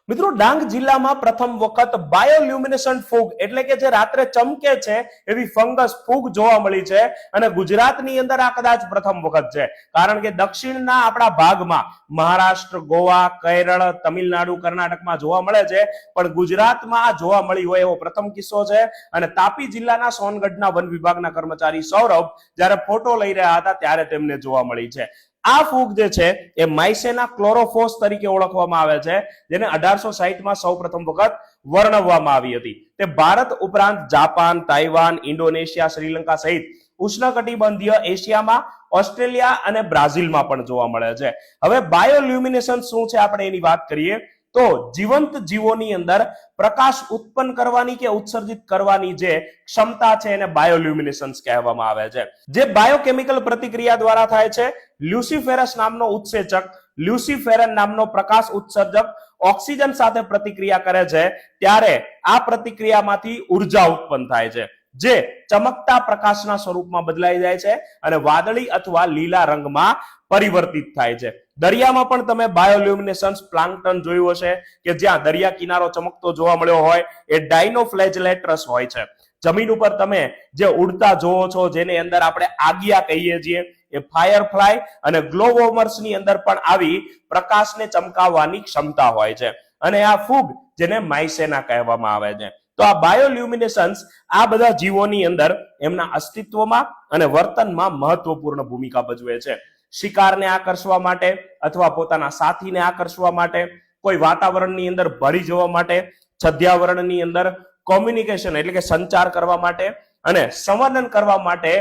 મિત્રો, ડાંગ જિલ્લામાં પ્રથમ વખત બાયોલ્યુમિનેસન્ટ ફૂગ એટલે કે જે રાત્રે ચમકે છે એવી ફંગસ ફૂગ જોવા મળી છે અને ગુજરાતની અંદર આ કદાચ પ્રથમ વખત છે, કારણ કે દક્ષિણના આપણા ભાગમાં મહારાષ્ટ્ર, ગોવા, કેરળ, તમિલનાડુ, કર્ણાટકમાં જોવા મળે છે, પણ ગુજરાતમાં આ જોવા મળી હોય એવો પ્રથમ કિસ્સો છે. અને તાપી જિલ્લાના સોનગઢના વન વિભાગના કર્મચારી સૌરભ જ્યારે ફોટો લઈ રહ્યા હતા ત્યારે તેમને જોવા મળી છે. આ ફૂગ જે છે એ માઇસેના ક્લોરોફોસ તરીકે ઓળખવામાં આવે છે, જેને 1860માં સૌપ્રથમ વખત વર્ણવવામાં આવી હતી. તે ભારત ઉપરાંત જાપાન, તાઇવાન, ઇન્ડોનેશિયા, શ્રીલંકા સહિત ઉષ્ણકટિબંધીય એશિયામાં, ઓસ્ટ્રેલિયા અને બ્રાઝિલમાં પણ જોવા મળે છે. હવે બાયોલ્યુમિનેશન શું છે આપણે એની વાત કરીએ તો જીવંત જીવોની અંદર પ્રકાશ ઉત્પન્ન કરવાની કે ઉત્સર્જિત કરવાની જે ક્ષમતા છે એને બાયોલ્યુમિનેશન્સ કહેવામાં આવે છે. જે બાયોકેમિકલ પ્રતિક્રિયા દ્વારા થાય છે. લ્યુસિફેરસ નામનો ઉત્સેચક, લ્યુસિફેરન નામનો પ્રકાશ ઉત્સર્જક ઓક્સિજન સાથે પ્રતિક્રિયા કરે છે ત્યારે આ પ્રતિક્રિયામાંથી ઉર્જા ઉત્પન્ન થાય છે, જે ચમકતા પ્રકાશના સ્વરૂપમાં બદલાઈ જાય છે અને વાદળી અથવા લીલા રંગમાં પરિવર્તિત થાય છે. દરિયામાં પણ તમે બાયોલ્યુમિનેશન્સ પ્લાન્કટન જોયું હશે કે જ્યાં દરિયા કિનારો ચમકતો જોવા મળ્યો હોય એ ડાયનોફ્લેજેલેટસ હોય છે. જમીન ઉપર તમે જે ઉડતા જોવો છો જેની અંદર આપણે આગિયા કહીએ છીએ એ ફાયરફ્લાય અને ગ્લોવોમર્સ ની અંદર પણ આવી પ્રકાશને ચમકાવવાની ક્ષમતા હોય છે અને આ ફૂગ જેને માઇસેના કહેવામાં આવે છે. તો આ બાયોલ્યુમિનેશન્સ આ બધા જીવોની અંદર એમના અસ્તિત્વમાં અને વર્તનમાં મહત્વપૂર્ણ ભૂમિકા ભજવે છે. શિકારને આકર્ષવા માટે અથવા પોતાના સાથીને આકર્ષવા માટે, કોઈ વાતાવરણની અંદર ભળી જવા માટે, છદ્યાવરણની અંદર કોમ્યુનિકેશન એટલે કે સંચાર કરવા માટે અને સંવર્ધન કરવા માટે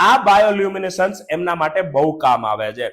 આ બાયોલ્યુમિનેશન્સ એમના માટે બહુ કામ આવે છે.